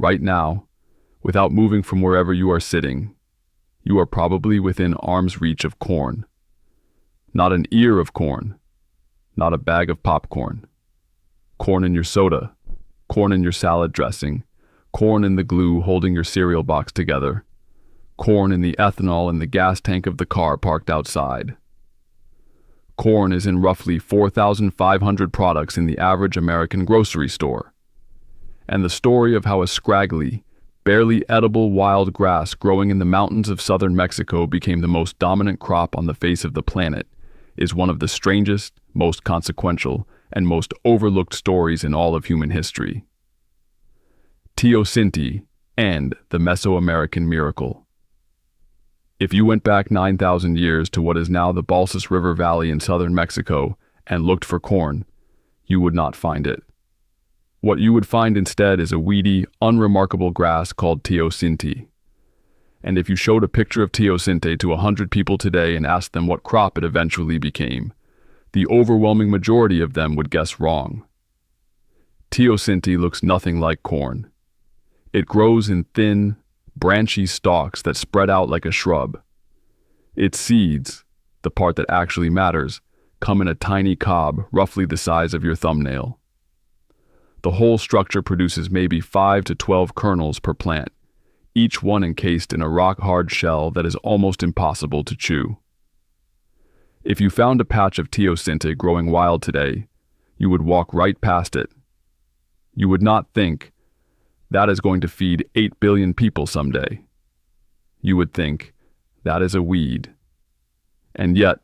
right now, without moving from wherever you are sitting, you are probably within arm's reach of corn. Not an ear of corn, not a bag of popcorn. Corn in your soda, corn in your salad dressing, corn in the glue holding your cereal box together, corn in the ethanol in the gas tank of the car parked outside. Corn is in roughly 4,500 products in the average American grocery store. And the story of how a scraggly, barely edible wild grass growing in the mountains of southern Mexico became the most dominant crop on the face of the planet is one of the strangest, most consequential, and most overlooked stories in all of human history. Teosinte and the Mesoamerican Miracle. If you went back 9,000 years to what is now the Balsas River Valley in southern Mexico and looked for corn, you would not find it. What you would find instead is a weedy, unremarkable grass called teosinte. And if you showed a picture of teosinte to 100 people today and asked them what crop it eventually became, the overwhelming majority of them would guess wrong. Teosinte looks nothing like corn. It grows in thin, branchy stalks that spread out like a shrub. Its seeds, the part that actually matters, come in a tiny cob roughly the size of your thumbnail. The whole structure produces maybe 5 to 12 kernels per plant, each one encased in a rock-hard shell that is almost impossible to chew. If you found a patch of teosinte growing wild today, you would walk right past it. You would not think, that is going to feed 8 billion people someday. You would think, that is a weed. And yet,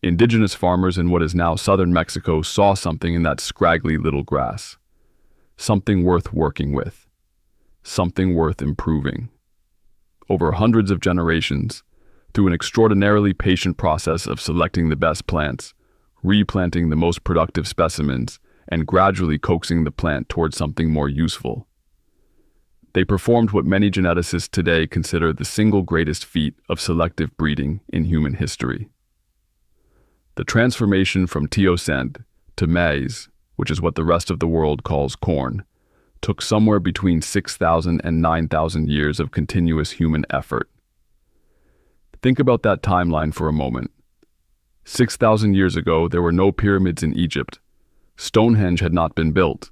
indigenous farmers in what is now southern Mexico saw something in that scraggly little grass. Something worth working with. Something worth improving. Over hundreds of generations, through an extraordinarily patient process of selecting the best plants, replanting the most productive specimens, and gradually coaxing the plant towards something more useful. They performed what many geneticists today consider the single greatest feat of selective breeding in human history. The transformation from teosinte to maize, which is what the rest of the world calls corn, took somewhere between 6,000 and 9,000 years of continuous human effort. Think about that timeline for a moment. 6,000 years ago, there were no pyramids in Egypt. Stonehenge had not been built.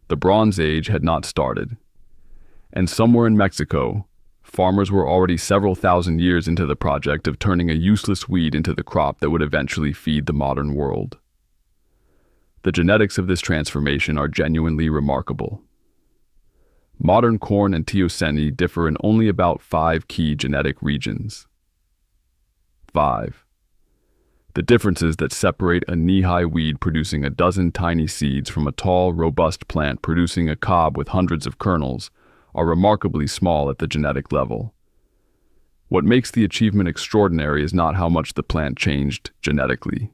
The Bronze Age had not started. And somewhere in Mexico, farmers were already several thousand years into the project of turning a useless weed into the crop that would eventually feed the modern world. The genetics of this transformation are genuinely remarkable. Modern corn and teosinte differ in only about 5 key genetic regions. 5. The differences that separate a knee-high weed producing a dozen tiny seeds from a tall, robust plant producing a cob with hundreds of kernels are remarkably small at the genetic level. What makes the achievement extraordinary is not how much the plant changed genetically.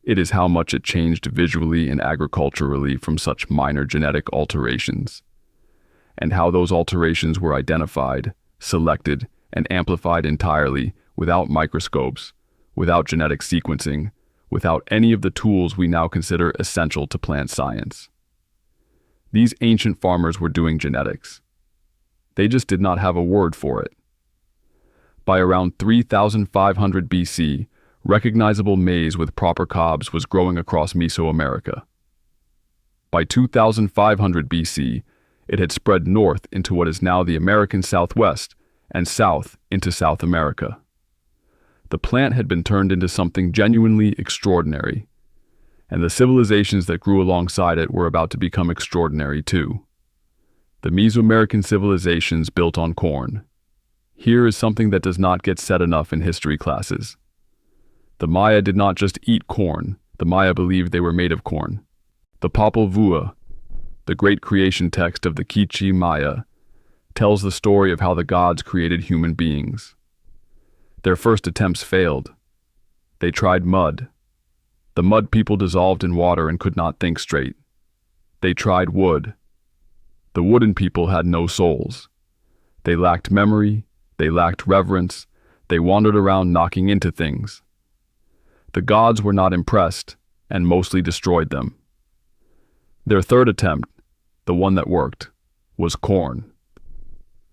It is how much it changed visually and agriculturally from such minor genetic alterations, and how those alterations were identified, selected, and amplified entirely without microscopes, without genetic sequencing, without any of the tools we now consider essential to plant science. These ancient farmers were doing genetics. They just did not have a word for it. By around 3,500 BC, recognizable maize with proper cobs was growing across Mesoamerica. By 2,500 BC, it had spread north into what is now the American Southwest and south into South America. The plant had been turned into something genuinely extraordinary, and the civilizations that grew alongside it were about to become extraordinary too. The Mesoamerican civilizations built on corn. Here is something that does not get said enough in history classes. The Maya did not just eat corn, the Maya believed they were made of corn. The Popol Vuh, the great creation text of the Quiché Maya, tells the story of how the gods created human beings. Their first attempts failed. They tried mud. The mud people dissolved in water and could not think straight. They tried wood. The wooden people had no souls. They lacked memory, they lacked reverence, they wandered around knocking into things. The gods were not impressed and mostly destroyed them. Their third attempt, the one that worked, was corn.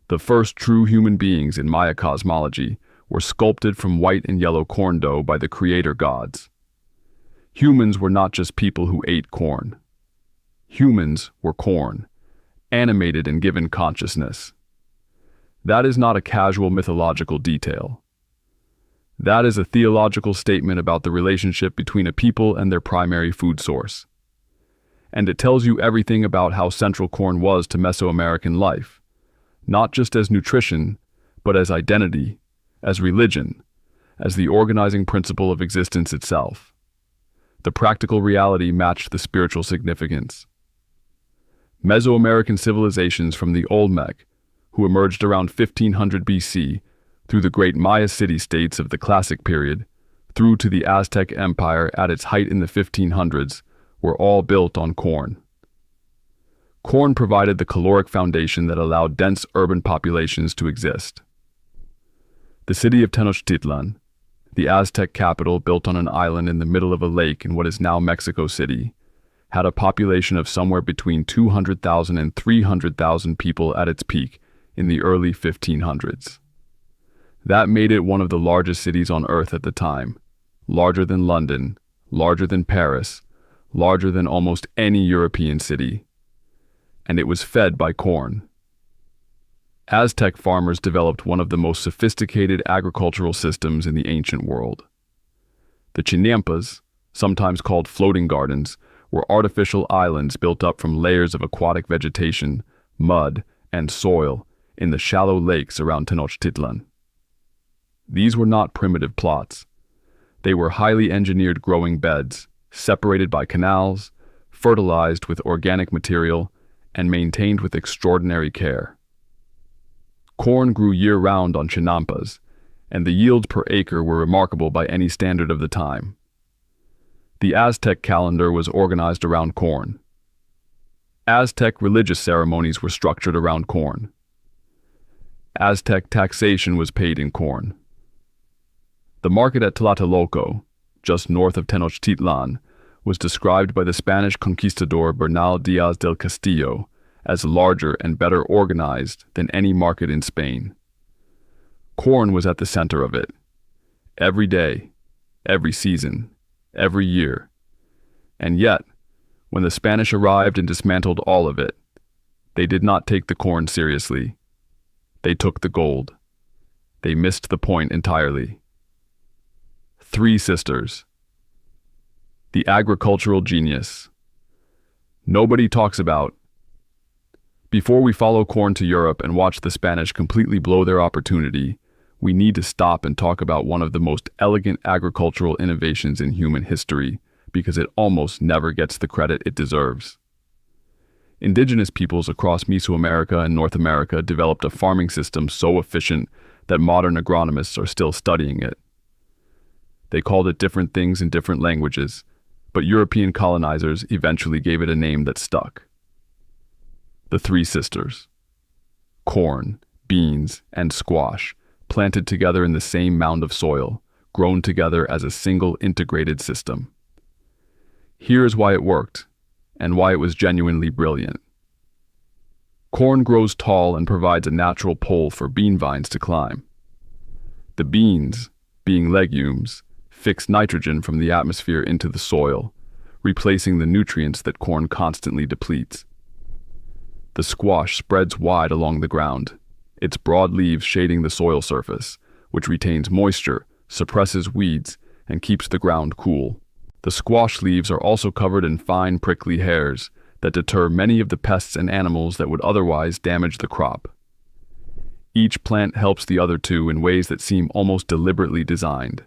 The first true human beings in Maya cosmology were sculpted from white and yellow corn dough by the creator gods. Humans were not just people who ate corn. Humans were corn, animated and given consciousness. That is not a casual mythological detail. That is a theological statement about the relationship between a people and their primary food source. And it tells you everything about how central corn was to Mesoamerican life, not just as nutrition, but as identity, as religion, as the organizing principle of existence itself. The practical reality matched the spiritual significance. Mesoamerican civilizations from the Olmec, who emerged around 1500 BC, through the great Maya city-states of the Classic period, through to the Aztec Empire at its height in the 1500s, were all built on corn. Corn provided the caloric foundation that allowed dense urban populations to exist. The city of Tenochtitlan, the Aztec capital built on an island in the middle of a lake in what is now Mexico City, had a population of somewhere between 200,000 and 300,000 people at its peak in the early 1500s. That made it one of the largest cities on Earth at the time, larger than London, larger than Paris, larger than almost any European city. And it was fed by corn. Aztec farmers developed one of the most sophisticated agricultural systems in the ancient world. The chinampas, sometimes called floating gardens, were artificial islands built up from layers of aquatic vegetation, mud, and soil in the shallow lakes around Tenochtitlan. These were not primitive plots. They were highly engineered growing beds, separated by canals, fertilized with organic material, and maintained with extraordinary care. Corn grew year-round on chinampas, and the yields per acre were remarkable by any standard of the time. The Aztec calendar was organized around corn. Aztec religious ceremonies were structured around corn. Aztec taxation was paid in corn. The market at Tlatelolco, just north of Tenochtitlan, was described by the Spanish conquistador Bernal Díaz del Castillo as larger and better organized than any market in Spain. Corn was at the center of it. Every day, every season, every year. And yet, when the Spanish arrived and dismantled all of it, they did not take the corn seriously. They took the gold. They missed the point entirely. Three sisters. The agricultural genius. Nobody talks about. Before we follow corn to Europe and watch the Spanish completely blow their opportunity, we need to stop and talk about one of the most elegant agricultural innovations in human history, because it almost never gets the credit it deserves. Indigenous peoples across Mesoamerica and North America developed a farming system so efficient that modern agronomists are still studying it. They called it different things in different languages, but European colonizers eventually gave it a name that stuck. The Three Sisters. Corn, beans, and squash, planted together in the same mound of soil, grown together as a single integrated system. Here's why it worked, and why it was genuinely brilliant. Corn grows tall and provides a natural pole for bean vines to climb. The beans, being legumes, fix nitrogen from the atmosphere into the soil, replacing the nutrients that corn constantly depletes. The squash spreads wide along the ground, its broad leaves shading the soil surface, which retains moisture, suppresses weeds, and keeps the ground cool. The squash leaves are also covered in fine prickly hairs that deter many of the pests and animals that would otherwise damage the crop. Each plant helps the other two in ways that seem almost deliberately designed.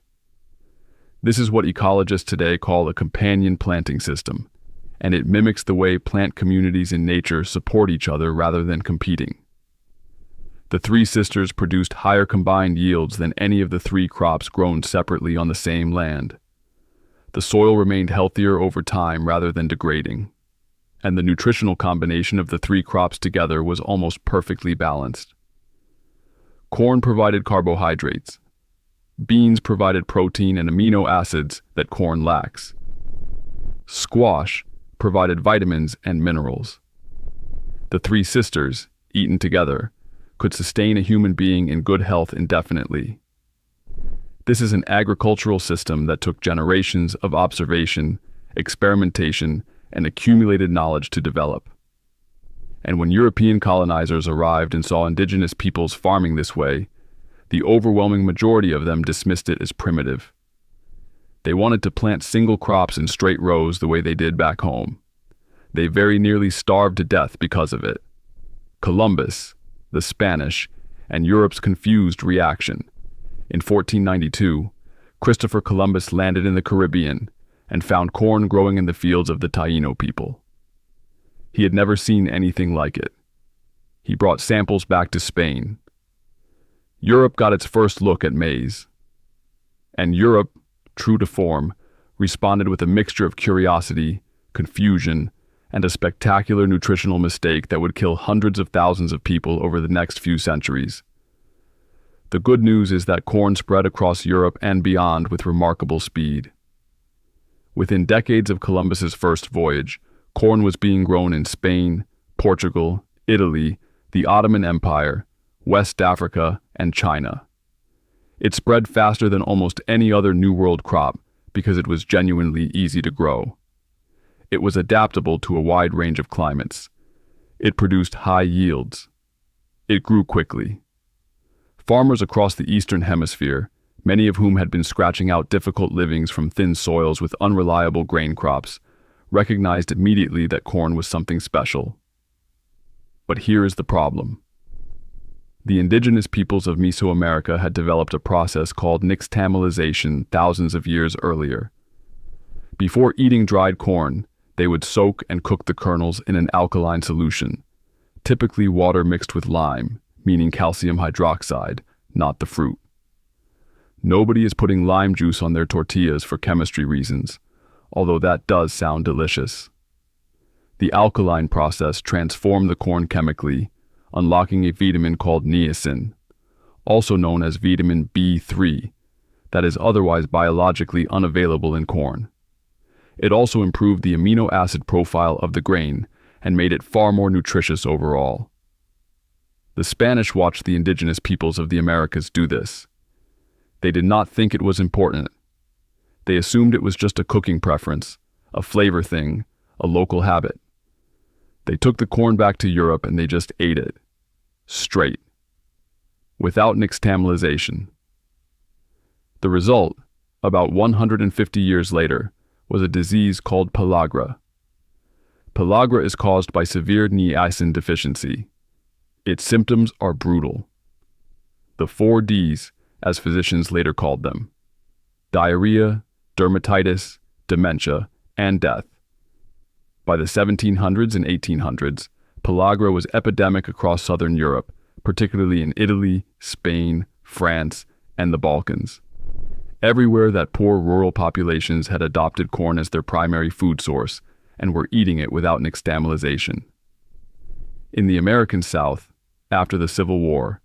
This is what ecologists today call a companion planting system, and it mimics the way plant communities in nature support each other rather than competing. The Three Sisters produced higher combined yields than any of the three crops grown separately on the same land. The soil remained healthier over time rather than degrading, and the nutritional combination of the three crops together was almost perfectly balanced. Corn provided carbohydrates. Beans provided protein and amino acids that corn lacks. Squash provided vitamins and minerals. The three sisters, eaten together, could sustain a human being in good health indefinitely. This is an agricultural system that took generations of observation, experimentation, and accumulated knowledge to develop. And when European colonizers arrived and saw indigenous peoples farming this way, the overwhelming majority of them dismissed it as primitive. They wanted to plant single crops in straight rows the way they did back home. They very nearly starved to death because of it. Columbus, the Spanish, and Europe's confused reaction. In 1492, Christopher Columbus landed in the Caribbean and found corn growing in the fields of the Taíno people. He had never seen anything like it. He brought samples back to Spain. Europe got its first look at maize. And Europe, true to form, responded with a mixture of curiosity, confusion, and a spectacular nutritional mistake that would kill hundreds of thousands of people over the next few centuries. The good news is that corn spread across Europe and beyond with remarkable speed. Within decades of Columbus's first voyage, corn was being grown in Spain, Portugal, Italy, the Ottoman Empire, West Africa, and China. It spread faster than almost any other New World crop because it was genuinely easy to grow. It was adaptable to a wide range of climates. It produced high yields. It grew quickly. Farmers across the Eastern Hemisphere, many of whom had been scratching out difficult livings from thin soils with unreliable grain crops, recognized immediately that corn was something special. But here is the problem. The indigenous peoples of Mesoamerica had developed a process called nixtamalization thousands of years earlier. Before eating dried corn, they would soak and cook the kernels in an alkaline solution, typically water mixed with lime, meaning calcium hydroxide, not the fruit. Nobody is putting lime juice on their tortillas for chemistry reasons, although that does sound delicious. The alkaline process transformed the corn chemically, unlocking a vitamin called niacin, also known as vitamin B3, that is otherwise biologically unavailable in corn. It also improved the amino acid profile of the grain and made it far more nutritious overall. The Spanish watched the indigenous peoples of the Americas do this. They did not think it was important. They assumed it was just a cooking preference, a flavor thing, a local habit. They took the corn back to Europe and they just ate it. Straight. Without nixtamalization. The result, about 150 years later, was a disease called pellagra. Pellagra is caused by severe niacin deficiency. Its symptoms are brutal. The 4 Ds, as physicians later called them: diarrhea, dermatitis, dementia, and death. By the 1700s and 1800s, pellagra was epidemic across southern Europe, particularly in Italy, Spain, France, and the Balkans. Everywhere that poor rural populations had adopted corn as their primary food source and were eating it without nixtamalization. In the American South, after the Civil War,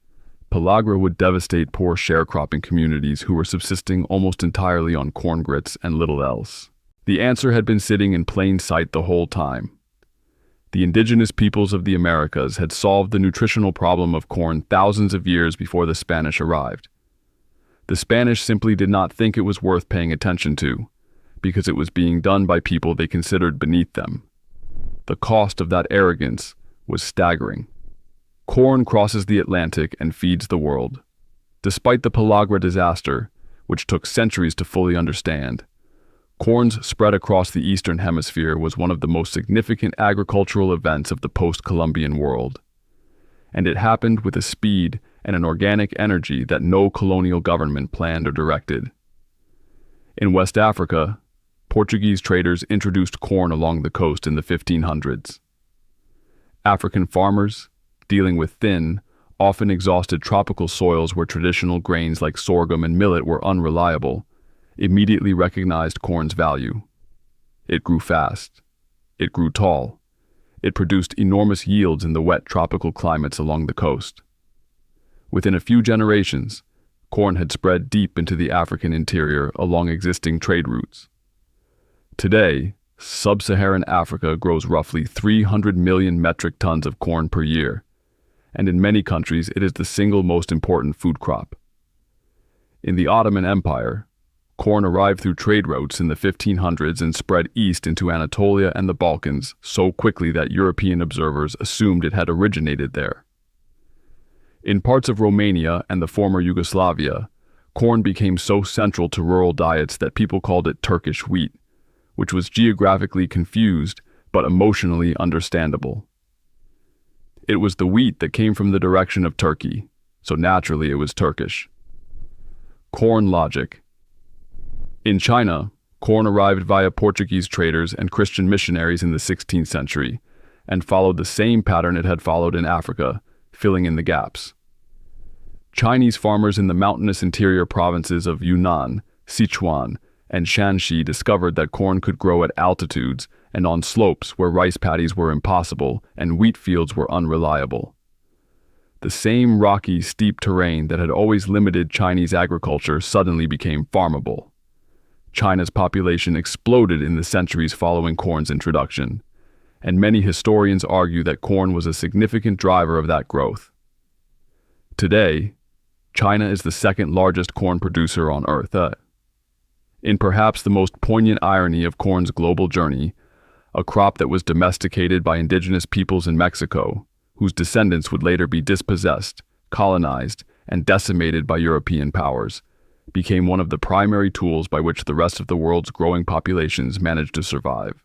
pellagra would devastate poor sharecropping communities who were subsisting almost entirely on corn grits and little else. The answer had been sitting in plain sight the whole time. The indigenous peoples of the Americas had solved the nutritional problem of corn thousands of years before the Spanish arrived. The Spanish simply did not think it was worth paying attention to, because it was being done by people they considered beneath them. The cost of that arrogance was staggering. Corn crosses the Atlantic and feeds the world. Despite the pellagra disaster, which took centuries to fully understand, corn's spread across the Eastern Hemisphere was one of the most significant agricultural events of the post-Columbian world. And it happened with a speed and an organic energy that no colonial government planned or directed. In West Africa, Portuguese traders introduced corn along the coast in the 1500s. African farmers, dealing with thin, often exhausted tropical soils where traditional grains like sorghum and millet were unreliable, immediately recognized corn's value. It grew fast. It grew tall. It produced enormous yields in the wet tropical climates along the coast. Within a few generations, corn had spread deep into the African interior along existing trade routes. Today, Sub-Saharan Africa grows roughly 300 million metric tons of corn per year, and in many countries it is the single most important food crop. In the Ottoman Empire, corn arrived through trade routes in the 1500s and spread east into Anatolia and the Balkans so quickly that European observers assumed it had originated there. In parts of Romania and the former Yugoslavia, corn became so central to rural diets that people called it Turkish wheat, which was geographically confused but emotionally understandable. It was the wheat that came from the direction of Turkey, so naturally it was Turkish. Corn logic. In China, corn arrived via Portuguese traders and Christian missionaries in the 16th century, and followed the same pattern it had followed in Africa, filling in the gaps. Chinese farmers in the mountainous interior provinces of Yunnan, Sichuan, and Shanxi discovered that corn could grow at altitudes and on slopes where rice paddies were impossible and wheat fields were unreliable. The same rocky, steep terrain that had always limited Chinese agriculture suddenly became farmable. China's population exploded in the centuries following corn's introduction, and many historians argue that corn was a significant driver of that growth. Today, China is the second largest corn producer on Earth. In perhaps the most poignant irony of corn's global journey, a crop that was domesticated by indigenous peoples in Mexico, whose descendants would later be dispossessed, colonized, and decimated by European powers, became one of the primary tools by which the rest of the world's growing populations managed to survive.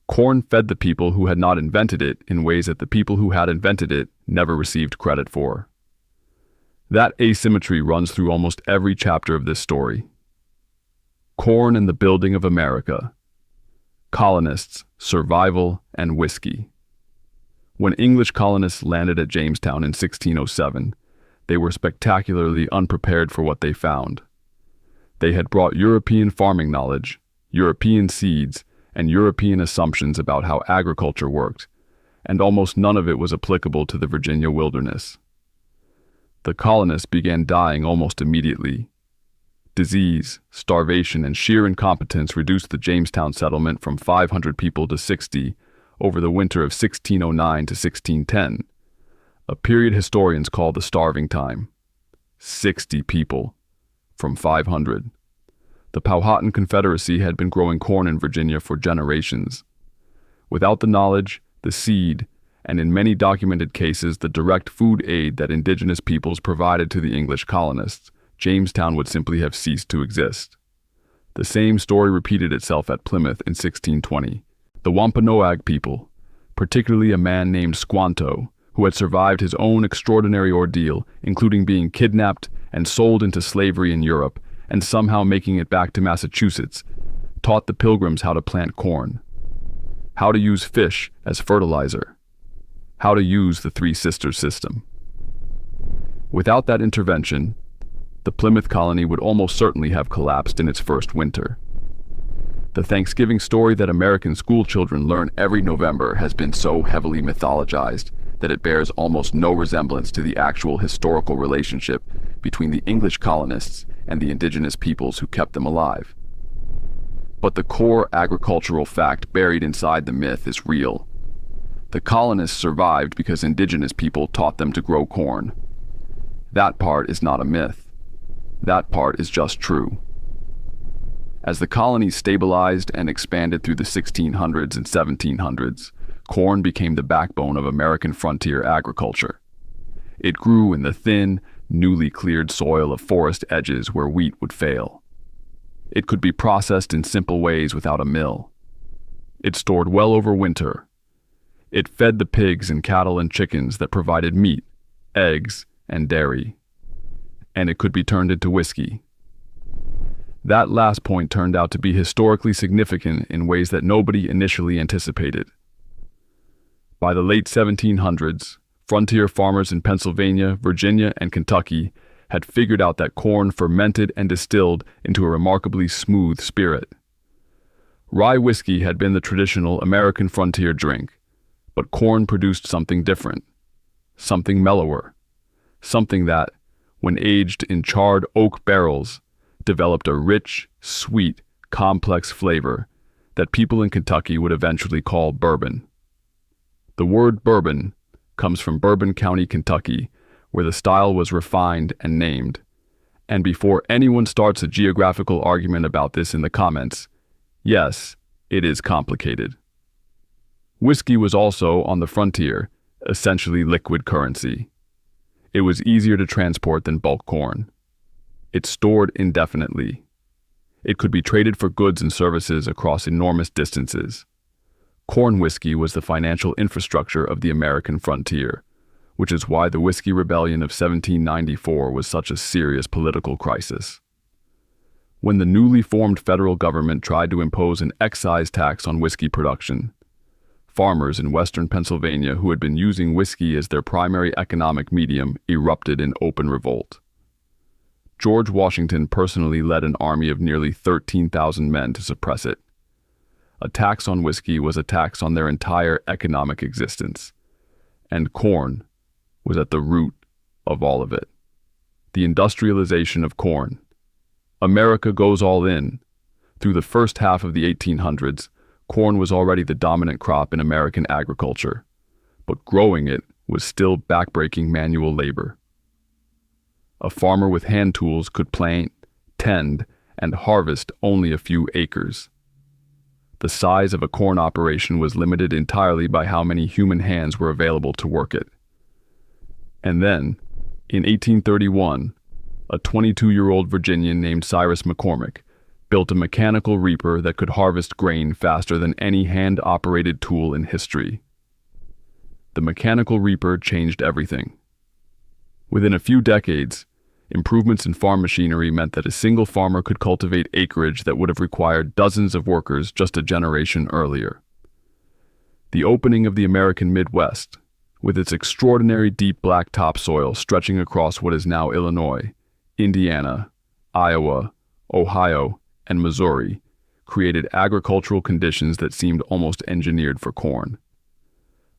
Corn fed the people who had not invented it in ways that the people who had invented it never received credit for. That asymmetry runs through almost every chapter of this story. Corn and the building of America. Colonists, survival, and whiskey. When English colonists landed at Jamestown in 1607, they were spectacularly unprepared for what they found. They had brought European farming knowledge, European seeds, and European assumptions about how agriculture worked, and almost none of it was applicable to the Virginia wilderness. The colonists began dying almost immediately. Disease, starvation, and sheer incompetence reduced the Jamestown settlement from 500 people to 60 over the winter of 1609 to 1610, a period historians call the starving time. 60 people, from 500. The Powhatan Confederacy had been growing corn in Virginia for generations. Without the knowledge, the seed, and in many documented cases the direct food aid that indigenous peoples provided to the English colonists, Jamestown would simply have ceased to exist. The same story repeated itself at Plymouth in 1620. The Wampanoag people, particularly a man named Squanto, who had survived his own extraordinary ordeal, including being kidnapped and sold into slavery in Europe, and somehow making it back to Massachusetts, taught the Pilgrims how to plant corn, how to use fish as fertilizer, how to use the Three Sisters system. Without that intervention, the Plymouth colony would almost certainly have collapsed in its first winter. The Thanksgiving story that American schoolchildren learn every November has been so heavily mythologized that it bears almost no resemblance to the actual historical relationship between the English colonists and the indigenous peoples who kept them alive. But the core agricultural fact buried inside the myth is real. The colonists survived because indigenous people taught them to grow corn. That part is not a myth. That part is just true. As the colonies stabilized and expanded through the 1600s and 1700s, corn became the backbone of American frontier agriculture. It grew in the thin, newly cleared soil of forest edges where wheat would fail. It could be processed in simple ways without a mill. It stored well over winter. It fed the pigs and cattle and chickens that provided meat, eggs, and dairy. And it could be turned into whiskey. That last point turned out to be historically significant in ways that nobody initially anticipated. By the late 1700s, frontier farmers in Pennsylvania, Virginia, and Kentucky had figured out that corn fermented and distilled into a remarkably smooth spirit. Rye whiskey had been the traditional American frontier drink, but corn produced something different, something mellower, something that, when aged in charred oak barrels, developed a rich, sweet, complex flavor that people in Kentucky would eventually call bourbon. The word bourbon comes from Bourbon County, Kentucky, where the style was refined and named. And before anyone starts a geographical argument about this in the comments, yes, it is complicated. Whiskey was also, on the frontier, essentially liquid currency. It was easier to transport than bulk corn. It stored indefinitely. It could be traded for goods and services across enormous distances. Corn whiskey was the financial infrastructure of the American frontier, which is why the Whiskey Rebellion of 1794 was such a serious political crisis. When the newly formed federal government tried to impose an excise tax on whiskey production, farmers in western Pennsylvania who had been using whiskey as their primary economic medium erupted in open revolt. George Washington personally led an army of nearly 13,000 men to suppress it. A tax on whiskey was a tax on their entire economic existence, and corn was at the root of all of it. The industrialization of corn. America goes all in. Through the first half of the 1800s, corn was already the dominant crop in American agriculture, but growing it was still backbreaking manual labor. A farmer with hand tools could plant, tend, and harvest only a few acres. The size of a corn operation was limited entirely by how many human hands were available to work it. And then, in 1831, a 22-year-old Virginian named Cyrus McCormick built a mechanical reaper that could harvest grain faster than any hand-operated tool in history. The mechanical reaper changed everything. Within a few decades, improvements in farm machinery meant that a single farmer could cultivate acreage that would have required dozens of workers just a generation earlier. The opening of the American Midwest, with its extraordinary deep black topsoil stretching across what is now Illinois, Indiana, Iowa, Ohio, and Missouri, created agricultural conditions that seemed almost engineered for corn.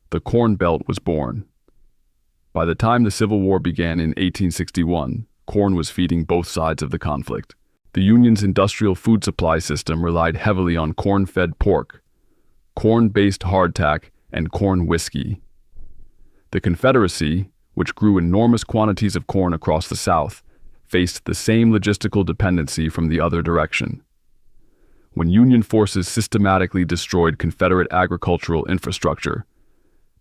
The Corn Belt was born. By the time the Civil War began in 1861, corn was feeding both sides of the conflict. The Union's industrial food supply system relied heavily on corn-fed pork, corn-based hardtack, and corn whiskey. The Confederacy, which grew enormous quantities of corn across the South, faced the same logistical dependency from the other direction. When Union forces systematically destroyed Confederate agricultural infrastructure,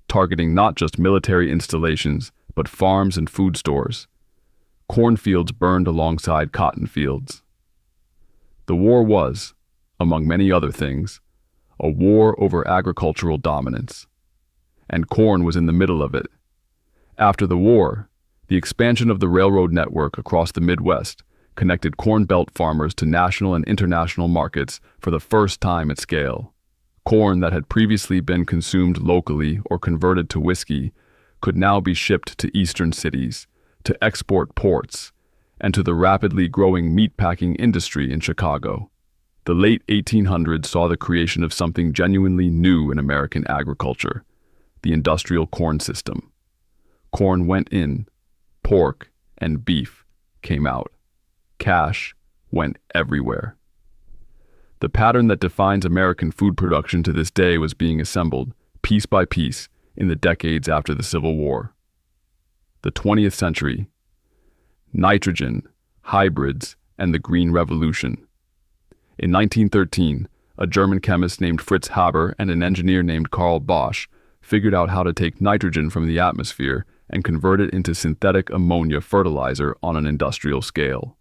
targeting not just military installations, but farms and food stores, cornfields burned alongside cotton fields. The war was, among many other things, a war over agricultural dominance. And corn was in the middle of it. After the war, the expansion of the railroad network across the Midwest connected Corn Belt farmers to national and international markets for the first time at scale. Corn that had previously been consumed locally or converted to whiskey could now be shipped to eastern cities, to export ports, and to the rapidly growing meatpacking industry in Chicago. The late 1800s saw the creation of something genuinely new in American agriculture, the industrial corn system. Corn went in, pork and beef came out. Cash went everywhere. The pattern that defines American food production to this day was being assembled, piece by piece, in the decades after the Civil War. The 20th century, nitrogen, hybrids, and the Green Revolution. In 1913, a German chemist named Fritz Haber and an engineer named Karl Bosch figured out how to take nitrogen from the atmosphere and convert it into synthetic ammonia fertilizer on an industrial scale.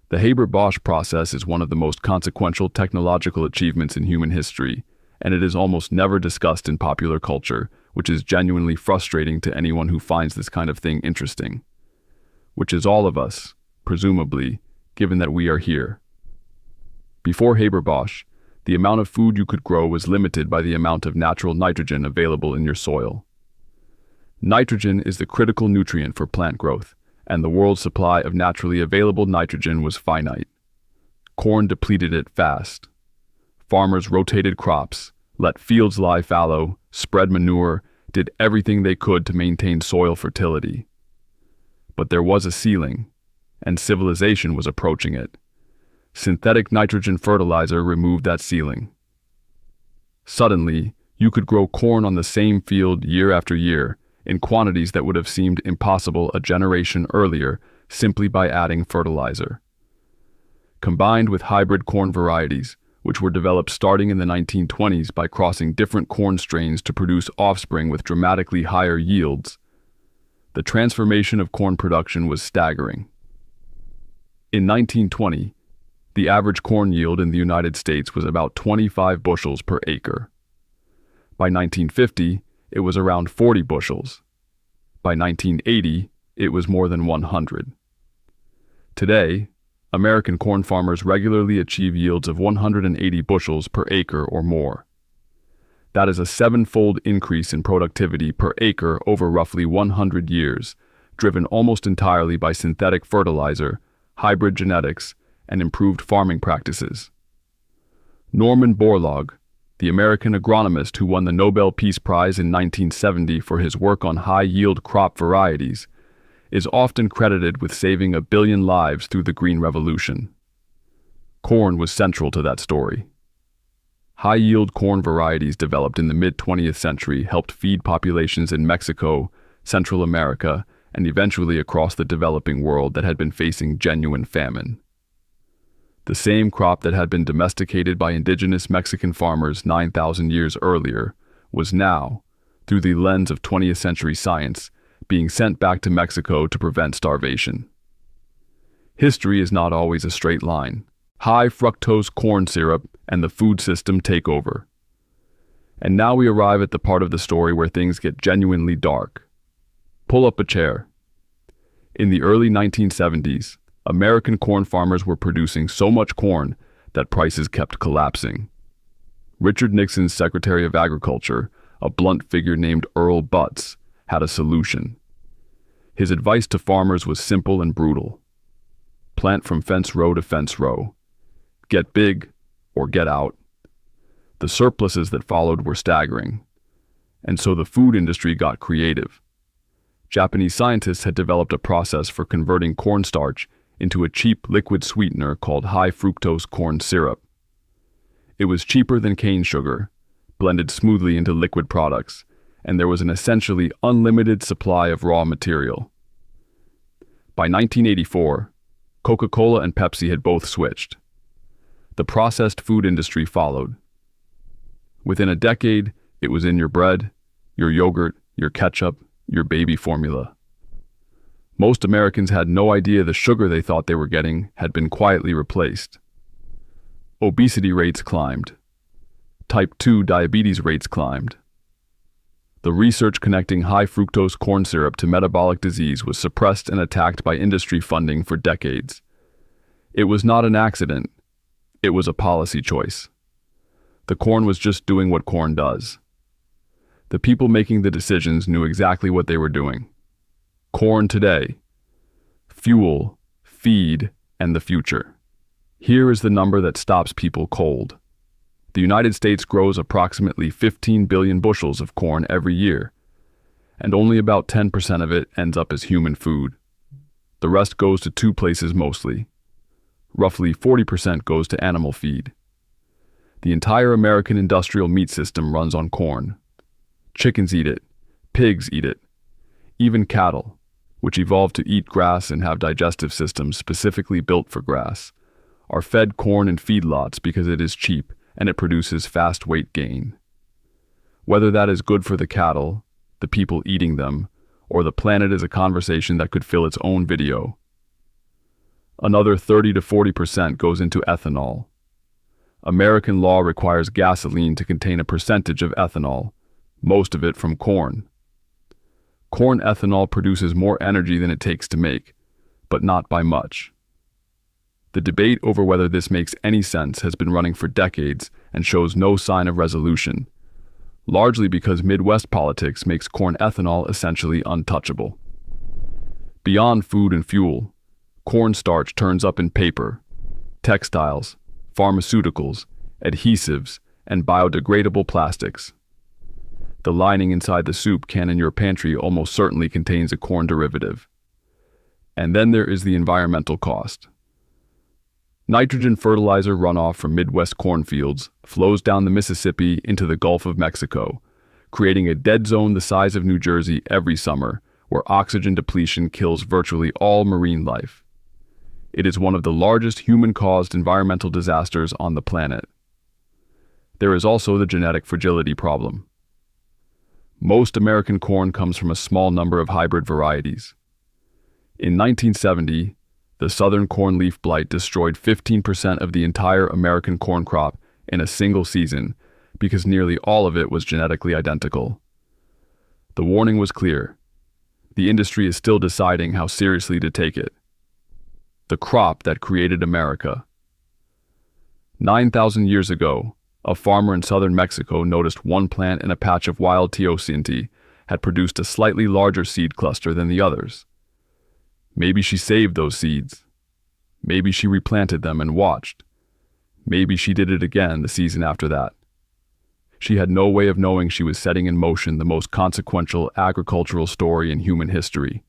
The Haber-Bosch process is one of the most consequential technological achievements in human history, and it is almost never discussed in popular culture, which is genuinely frustrating to anyone who finds this kind of thing interesting. Which is all of us, presumably, given that we are here. Before Haber-Bosch, the amount of food you could grow was limited by the amount of natural nitrogen available in your soil. Nitrogen is the critical nutrient for plant growth, and the world's supply of naturally available nitrogen was finite. Corn depleted it fast. Farmers rotated crops, let fields lie fallow, spread manure, did everything they could to maintain soil fertility. But there was a ceiling, and civilization was approaching it. Synthetic nitrogen fertilizer removed that ceiling. Suddenly, you could grow corn on the same field year after year, in quantities that would have seemed impossible a generation earlier simply by adding fertilizer. Combined with hybrid corn varieties, which were developed starting in the 1920s by crossing different corn strains to produce offspring with dramatically higher yields, the transformation of corn production was staggering. In 1920, the average corn yield in the United States was about 25 bushels per acre. By 1950, it was around 40 bushels. By 1980, it was more than 100. Today, American corn farmers regularly achieve yields of 180 bushels per acre or more. That is a 7-fold increase in productivity per acre over roughly 100 years, driven almost entirely by synthetic fertilizer, hybrid genetics, and improved farming practices. Norman Borlaug, the American agronomist who won the Nobel Peace Prize in 1970 for his work on high-yield crop varieties, is often credited with saving 1 billion lives through the Green Revolution. Corn was central to that story. High-yield corn varieties developed in the mid-20th century helped feed populations in Mexico, Central America, and eventually across the developing world that had been facing genuine famine. The same crop that had been domesticated by indigenous Mexican farmers 9,000 years earlier was now, through the lens of 20th century science, being sent back to Mexico to prevent starvation. History is not always a straight line. High fructose corn syrup and the food system take over. And now we arrive at the part of the story where things get genuinely dark. Pull up a chair. In the early 1970s, American corn farmers were producing so much corn that prices kept collapsing. Richard Nixon's Secretary of Agriculture, a blunt figure named Earl Butz, had a solution. His advice to farmers was simple and brutal. Plant from fence row to fence row. Get big or get out. The surpluses that followed were staggering. And so the food industry got creative. Japanese scientists had developed a process for converting cornstarch into a cheap liquid sweetener called high fructose corn syrup. It was cheaper than cane sugar, blended smoothly into liquid products, and there was an essentially unlimited supply of raw material. By 1984, Coca-Cola and Pepsi had both switched. The processed food industry followed. Within a decade, it was in your bread, your yogurt, your ketchup, your baby formula. Most Americans had no idea the sugar they thought they were getting had been quietly replaced. Obesity rates climbed. Type 2 diabetes rates climbed. The research connecting high fructose corn syrup to metabolic disease was suppressed and attacked by industry funding for decades. It was not an accident. It was a policy choice. The corn was just doing what corn does. The people making the decisions knew exactly what they were doing. Corn today. Fuel, feed, and the future. Here is the number that stops people cold. The United States grows approximately 15 billion bushels of corn every year, and only about 10% of it ends up as human food. The rest goes to two places mostly. Roughly 40% goes to animal feed. The entire American industrial meat system runs on corn. Chickens eat it. Pigs eat it. Even cattle, which evolved to eat grass and have digestive systems specifically built for grass, are fed corn in feedlots because it is cheap and it produces fast weight gain. Whether that is good for the cattle, the people eating them, or the planet is a conversation that could fill its own video. Another 30 to 40% goes into ethanol. American law requires gasoline to contain a percentage of ethanol, most of it from corn. Corn ethanol produces more energy than it takes to make, but not by much. The debate over whether this makes any sense has been running for decades and shows no sign of resolution, largely because Midwest politics makes corn ethanol essentially untouchable. Beyond food and fuel, cornstarch turns up in paper, textiles, pharmaceuticals, adhesives, and biodegradable plastics. The lining inside the soup can in your pantry almost certainly contains a corn derivative. And then there is the environmental cost. Nitrogen fertilizer runoff from Midwest cornfields flows down the Mississippi into the Gulf of Mexico, creating a dead zone the size of New Jersey every summer, where oxygen depletion kills virtually all marine life. It is one of the largest human-caused environmental disasters on the planet. There is also the genetic fragility problem. Most American corn comes from a small number of hybrid varieties. In 1970, the southern corn leaf blight destroyed 15% of the entire American corn crop in a single season because nearly all of it was genetically identical. The warning was clear. The industry is still deciding how seriously to take it. The crop that created America. 9,000 years ago, a farmer in southern Mexico noticed one plant in a patch of wild teosinte had produced a slightly larger seed cluster than the others. Maybe she saved those seeds. Maybe she replanted them and watched. Maybe she did it again the season after that. She had no way of knowing she was setting in motion the most consequential agricultural story in human history.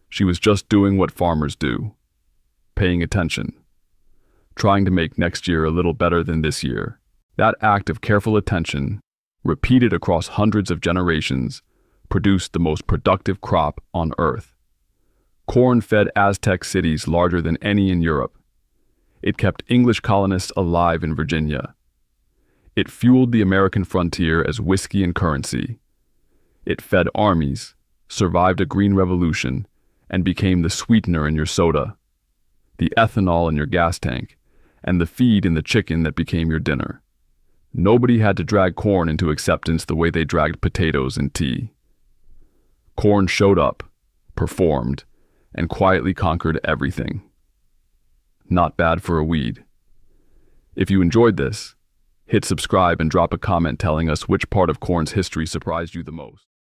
She was just doing what farmers do, paying attention, trying to make next year a little better than this year. That act of careful attention, repeated across hundreds of generations, produced the most productive crop on Earth. Corn fed Aztec cities larger than any in Europe. It kept English colonists alive in Virginia. It fueled the American frontier as whiskey and currency. It fed armies, survived a green revolution, and became the sweetener in your soda, the ethanol in your gas tank, and the feed in the chicken that became your dinner. Nobody had to drag corn into acceptance the way they dragged potatoes and tea. Corn showed up, performed, and quietly conquered everything. Not bad for a weed. If you enjoyed this, hit subscribe and drop a comment telling us which part of corn's history surprised you the most.